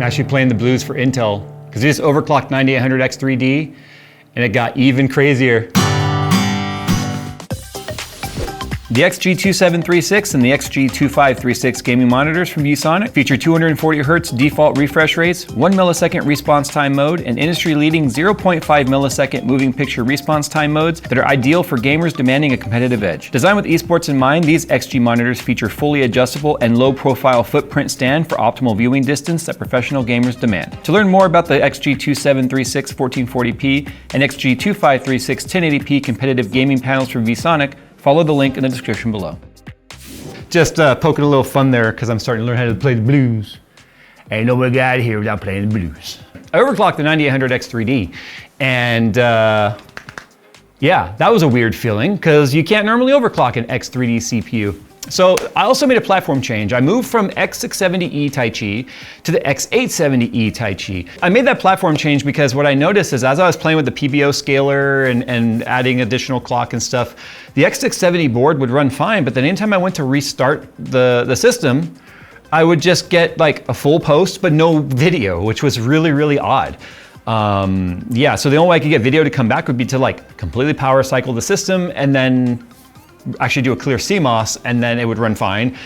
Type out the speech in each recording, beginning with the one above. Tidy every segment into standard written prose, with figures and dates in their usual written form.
I'm actually playing the blues for Intel because this overclocked 9800 X3D and it got even crazier. The XG2736 and the XG2536 gaming monitors from Viewsonic feature 240Hz default refresh rates, 1 millisecond response time mode, and industry-leading 0.5 millisecond moving picture response time modes that are ideal for gamers demanding a competitive edge. Designed with eSports in mind, these XG monitors feature fully adjustable and low-profile footprint stand for optimal viewing distance that professional gamers demand. To learn more about the XG2736 1440p and XG2536 1080p competitive gaming panels from Viewsonic, follow the link in the description below. Just poking a little fun there because I'm starting to learn how to play the blues. Ain't no way out here without playing the blues. I overclocked the 9800 X3D and yeah, that was a weird feeling because you can't normally overclock an X3D CPU. So I also made a platform change. I moved from X670E Taichi to the X870E Taichi. I made that platform change because what I noticed is as I was playing with the PBO scaler and adding additional clock and stuff, the X670 board would run fine, but then anytime I went to restart the system, I would just get like a full post, but no video, which was really, really odd. Yeah, so the only way I could get video to come back would be to like completely power cycle the system and then actually do a clear CMOS and then it would run fine.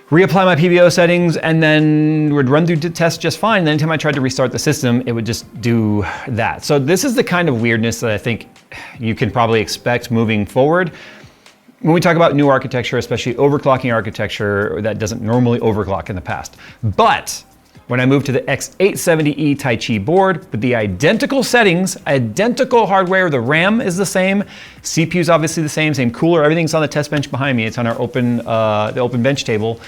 Reapply my PBO settings and then would run through the test just fine. And then anytime I tried to restart the system, it would just do that. So this is the kind of weirdness that I think you can probably expect moving forward. When we talk about new architecture, especially overclocking architecture, that doesn't normally overclock in the past. But when I moved to the X870E Taichi board with the identical settings, identical hardware, the RAM is the same, CPU is obviously the same cooler, everything's on the test bench behind me. It's on our the open bench table.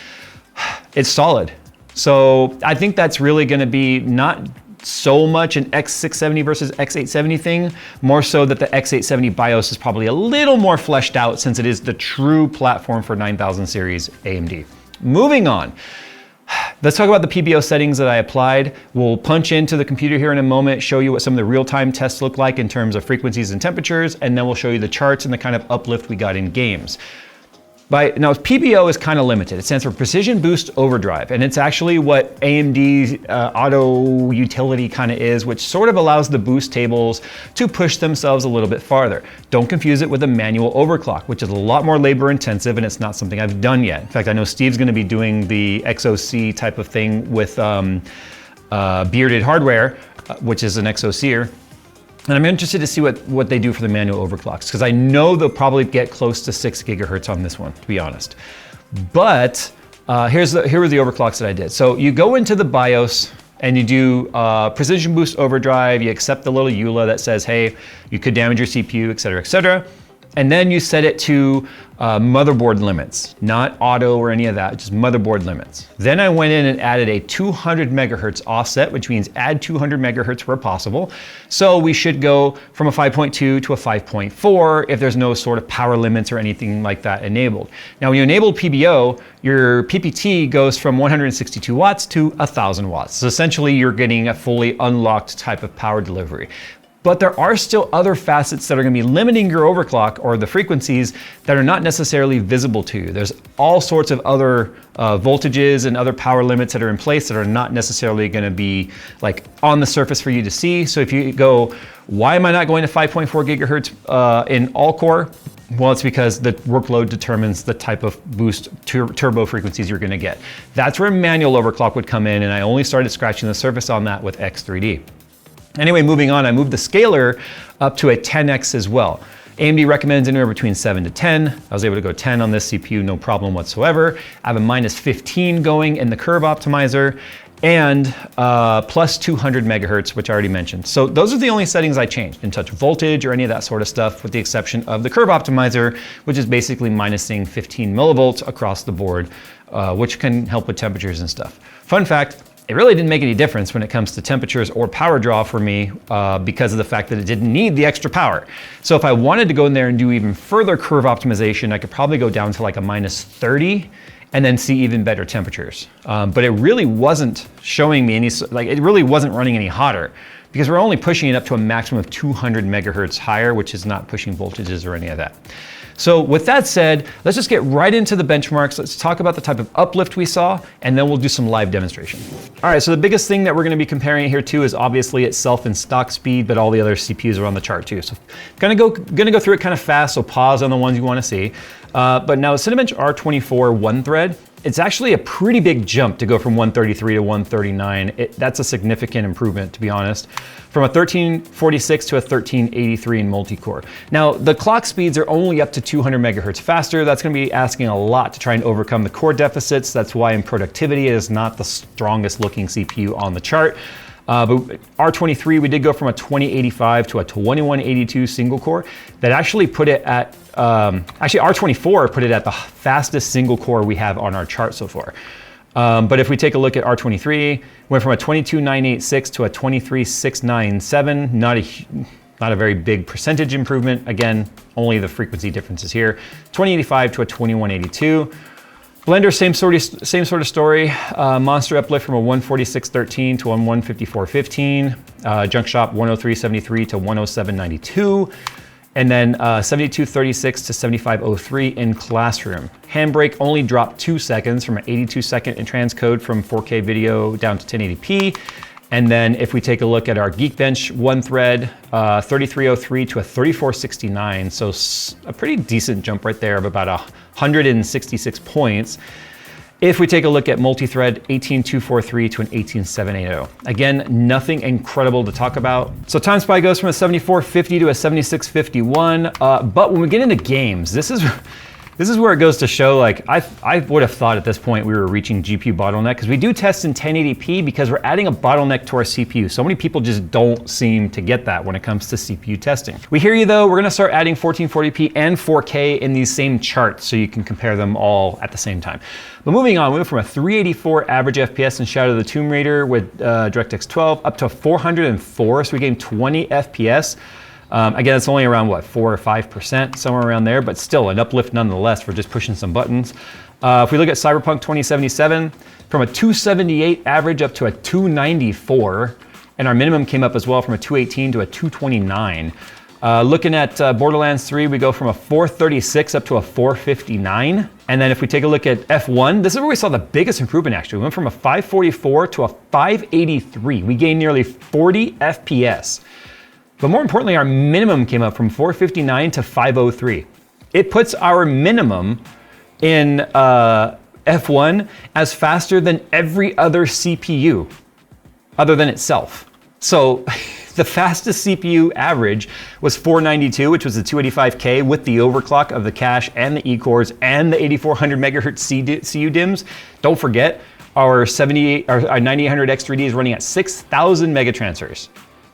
It's solid. So I think that's really gonna be not so much an X670 versus X870 thing, more so that the X870 BIOS is probably a little more fleshed out since it is the true platform for 9000 series AMD. Moving on. Let's talk about the PBO settings that I applied. We'll punch into the computer here in a moment, show you what some of the real-time tests look like in terms of frequencies and temperatures, and then we'll show you the charts and the kind of uplift we got in games. Now, PBO is kind of limited. It stands for Precision Boost Overdrive, and it's actually what AMD's auto utility kind of is, which sort of allows the boost tables to push themselves a little bit farther. Don't confuse it with a manual overclock, which is a lot more labor intensive, and it's not something I've done yet. In fact, I know Steve's gonna be doing the XOC type of thing with bearded hardware, which is an XOCer. And I'm interested to see what they do for the manual overclocks, because I know they'll probably get close to 6 gigahertz on this one, to be honest. But here were the overclocks that I did. So you go into the BIOS and you do Precision Boost Overdrive, you accept the little EULA that says, hey, you could damage your CPU, et cetera, et cetera. And then you set it to motherboard limits, not auto or any of that, just motherboard limits. Then I went in and added a 200 megahertz offset, which means add 200 megahertz where possible. So we should go from a 5.2 to a 5.4 if there's no sort of power limits or anything like that enabled. Now, when you enable PBO, your PPT goes from 162 watts to 1000 watts. So essentially you're getting a fully unlocked type of power delivery. But there are still other facets that are gonna be limiting your overclock or the frequencies that are not necessarily visible to you. There's all sorts of other voltages and other power limits that are in place that are not necessarily gonna be like on the surface for you to see. So if you go, why am I not going to 5.4 gigahertz in all core? Well, it's because the workload determines the type of boost turbo frequencies you're gonna get. That's where manual overclock would come in, and I only started scratching the surface on that with X3D. Anyway, moving on, I moved the scaler up to a 10x as well. AMD recommends anywhere between 7 to 10. I was able to go 10 on this CPU, no problem whatsoever. I have a minus 15 going in the curve optimizer and plus 200 megahertz, which I already mentioned. So those are the only settings I changed. Didn't touch voltage or any of that sort of stuff, with the exception of the curve optimizer, which is basically minusing 15 millivolts across the board, which can help with temperatures and stuff. Fun fact, it really didn't make any difference when it comes to temperatures or power draw for me because of the fact that it didn't need the extra power. So if I wanted to go in there and do even further curve optimization, I could probably go down to like a minus 30 and then see even better temperatures. But it really wasn't showing me any, like it really wasn't running any hotter because we're only pushing it up to a maximum of 200 megahertz higher, which is not pushing voltages or any of that. So with that said, let's just get right into the benchmarks. Let's talk about the type of uplift we saw, and then we'll do some live demonstration. All right, so the biggest thing that we're gonna be comparing here too is obviously itself and stock speed, but all the other CPUs are on the chart too. So gonna go through it kind of fast, so pause on the ones you wanna see. But now Cinebench R24 one thread, it's actually a pretty big jump to go from 133 to 139. That's a significant improvement, to be honest, from a 1346 to a 1383 in multi-core. Now, the clock speeds are only up to 200 megahertz faster. That's gonna be asking a lot to try and overcome the core deficits. That's why in productivity it is not the strongest looking CPU on the chart. But R23, we did go from a 2085 to a 2182 single core. That actually put it at, actually R24 put it at the fastest single core we have on our chart so far. But if we take a look at R23, went from a 22986 to a 23697, not a very big percentage improvement. Again, only the frequency differences here. 2085 to a 2182. Blender, same sort of story. Monster uplift from a 146.13 to a 154.15. Junk Shop 103.73 to 107.92. And then 72.36 to 75.03 in Classroom. Handbrake only dropped 2 seconds from an 82-second in transcode from 4K video down to 1080p. And then if we take a look at our Geekbench one thread, 3303 to a 3469. So a pretty decent jump right there of about 166 points. If we take a look at multi-thread, 18243 to an 18780. Again, nothing incredible to talk about. So time spy goes from a 7450 to a 7651. But when we get into games, this is where it goes to show, like, I would have thought at this point we were reaching GPU bottleneck, because we do test in 1080p because we're adding a bottleneck to our CPU. So many people just don't seem to get that when it comes to CPU testing. We hear you though, we're gonna start adding 1440p and 4K in these same charts so you can compare them all at the same time. But moving on, we went from a 384 average FPS in Shadow of the Tomb Raider with DirectX 12 up to 404, so we gained 20 FPS. Again, it's only around, what, 4 or 5%, somewhere around there, but still an uplift nonetheless for just pushing some buttons. If we look at Cyberpunk 2077, from a 278 average up to a 294, and our minimum came up as well from a 218 to a 229. Looking at Borderlands 3, we go from a 436 up to a 459. And then if we take a look at F1, this is where we saw the biggest improvement actually. We went from a 544 to a 583. We gained nearly 40 FPS. But more importantly, our minimum came up from 459 to 503. It puts our minimum in F1 as faster than every other CPU other than itself. So the fastest CPU average was 492, which was the 285K with the overclock of the cache and the E-cores and the 8400 megahertz CU DIMMs. Don't forget, our 9800 X3D is running at 6,000 megatransfers.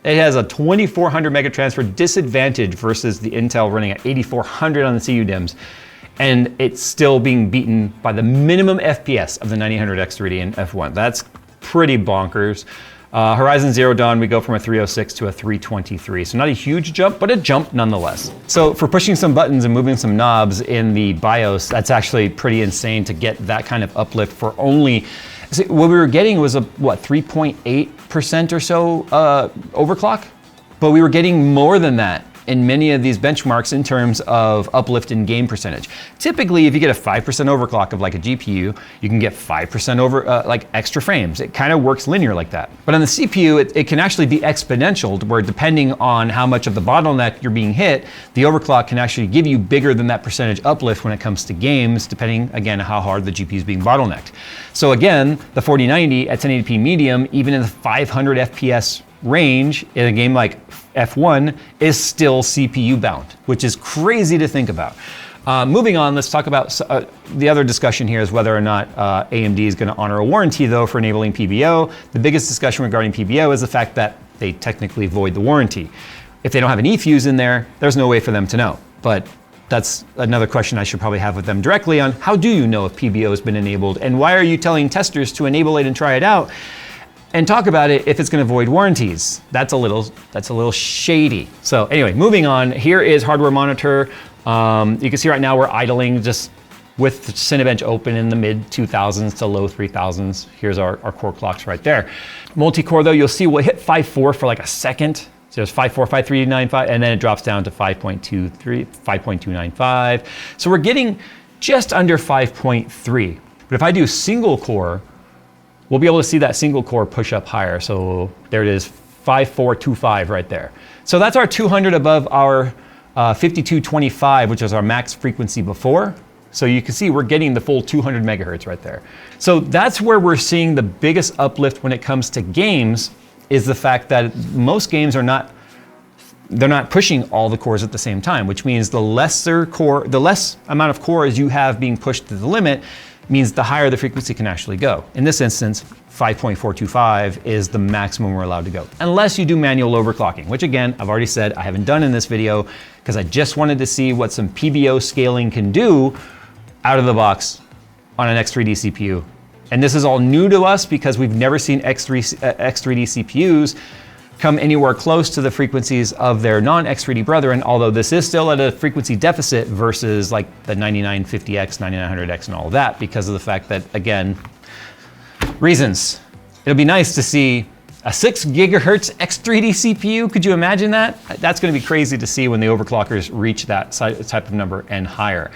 It has a 2400 megatransfer disadvantage versus the Intel running at 8400 on the CU DIMMs. And it's still being beaten by the minimum FPS of the 9800 X3D in F1. That's pretty bonkers. Horizon Zero Dawn, we go from a 306 to a 323. So not a huge jump, but a jump nonetheless. So for pushing some buttons and moving some knobs in the BIOS, that's actually pretty insane to get that kind of uplift for only, what we were getting was a, what, 3.8% or so overclock? But we were getting more than that in many of these benchmarks in terms of uplift in game percentage. Typically, if you get a 5% overclock of like a GPU, you can get 5% over like extra frames. It kind of works linear like that. But on the CPU, it can actually be exponential, where depending on how much of the bottleneck you're being hit, the overclock can actually give you bigger than that percentage uplift when it comes to games, depending again how hard the GPU is being bottlenecked. So again, the 4090 at 1080p medium, even in the 500 FPS range in a game like F1 is still CPU bound, which is crazy to think about. Moving on, let's talk about the other discussion here is whether or not AMD is going to honor a warranty though for enabling PBO. The biggest discussion regarding PBO is the fact that they technically void the warranty. If they don't have an eFuse in there, there's no way for them to know. But that's another question I should probably have with them directly on how do you know if PBO has been enabled, and why are you telling testers to enable it and try it out and talk about it if it's going to void warranties? That's a little shady. So anyway, moving on, here is hardware monitor. You can see right now we're idling just with the Cinebench open in the mid 2000s to low 3000s. Here's our core clocks right there. Multi-core though, you'll see we'll hit 5.4 for like a second. So there's 5.4, 5.395, and then it drops down to 5.23, 5.295. So we're getting just under 5.3. But if I do single core, we'll be able to see that single core push up higher. So there it is, 5425 right there. So that's our 200 above our 5225, which is our max frequency before. So you can see we're getting the full 200 megahertz right there. So that's where we're seeing the biggest uplift when it comes to games, is the fact that most games are not, they're not pushing all the cores at the same time, which means the less amount of cores you have being pushed to the limit means the higher the frequency can actually go. In this instance, 5.425 is the maximum we're allowed to go, unless you do manual overclocking, which again, I've already said I haven't done in this video because I just wanted to see what some PBO scaling can do out of the box on an X3D CPU. And this is all new to us because we've never seen X3D CPUs come anywhere close to the frequencies of their non-X3D brethren, although this is still at a frequency deficit versus like the 9950X, 9900X and all of that, because of the fact that, again, reasons. It'll be nice to see a 6 gigahertz X3D CPU. Could you imagine that? That's gonna be crazy to see when the overclockers reach that type of number and higher.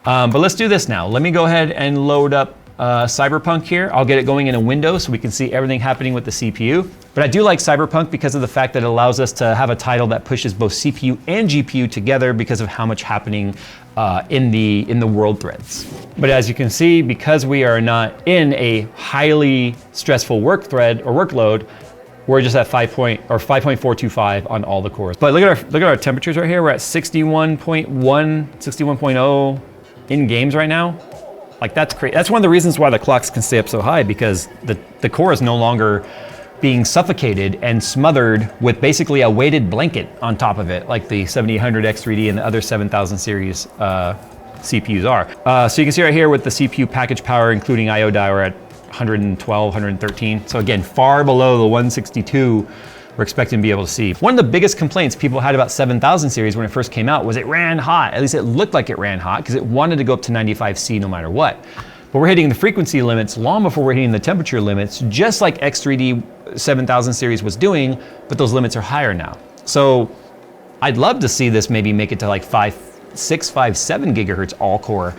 But let's do this now. Let me go ahead and load up Cyberpunk here. I'll get it going in a window so we can see everything happening with the CPU. But I do like Cyberpunk because of the fact that it allows us to have a title that pushes both CPU and GPU together because of how much happening in the world threads. But as you can see, because we are not in a highly stressful work thread or workload, we're just at 5.425 on all the cores. But look at our temperatures right here. We're at 61.1, 61.0 in games right now. Like that's crazy. That's one of the reasons why the clocks can stay up so high, because the core is no longer being suffocated and smothered with basically a weighted blanket on top of it, like the 7800 X3D and the other 7000 series CPUs are. So you can see right here with the CPU package power, including IO die, we're at 112, 113. So again, far below the 162 we're expecting to be able to see. One of the biggest complaints people had about 7000 series when it first came out was it ran hot. At least it looked like it ran hot because it wanted to go up to 95C no matter what. But we're hitting the frequency limits long before we're hitting the temperature limits, just like X3D 7000 series was doing, but those limits are higher now. So I'd love to see this maybe make it to like 5.6, 5.7 gigahertz all core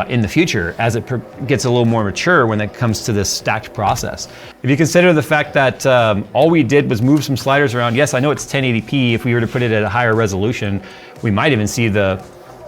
in the future as it gets a little more mature when it comes to this stacked process. If you consider the fact that all we did was move some sliders around, yes, I know it's 1080p. If we were to put it at a higher resolution, we might even see the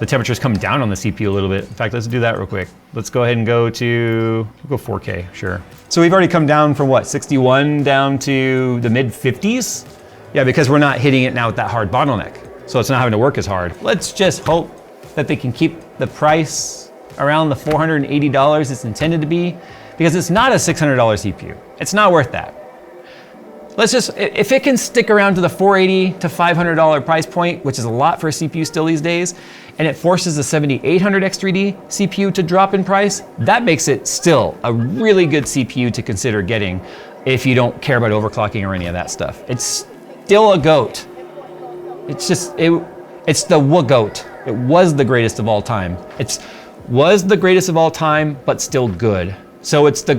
temperatures come down on the CPU a little bit. In fact, let's do that real quick. Let's go ahead and go 4K, sure. So we've already come down from what, 61 down to the mid 50s? Yeah, because we're not hitting it now with that hard bottleneck. So it's not having to work as hard. Let's just hope that they can keep the price around the $480 it's intended to be, because it's not a $600 CPU. It's not worth that. Let's just, if it can stick around to the $480 to $500 price point, which is a lot for a CPU still these days, and it forces the 7800 X3D CPU to drop in price, that makes it still a really good CPU to consider getting if you don't care about overclocking or any of that stuff. It's still a GOAT. It's just, it's the WGOAT. It was the greatest of all time. Was the greatest of all time, but still good. So it's the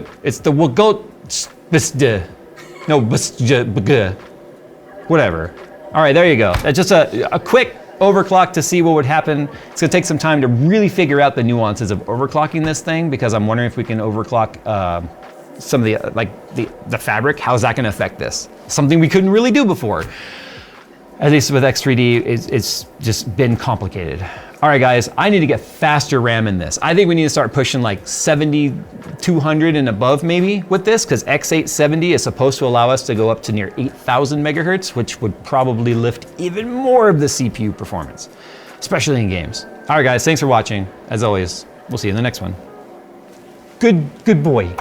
WGOAT, whatever. All right, there you go. That's just a quick overclock to see what would happen. It's gonna take some time to really figure out the nuances of overclocking this thing, because I'm wondering if we can overclock some of the fabric. How's that gonna affect this? Something we couldn't really do before. At least with X3D, it's just been complicated. All right, guys, I need to get faster RAM in this. I think we need to start pushing like 7200 and above maybe with this, because X870 is supposed to allow us to go up to near 8000 megahertz, which would probably lift even more of the CPU performance, especially in games. All right, guys, thanks for watching. As always, we'll see you in the next one. Good boy.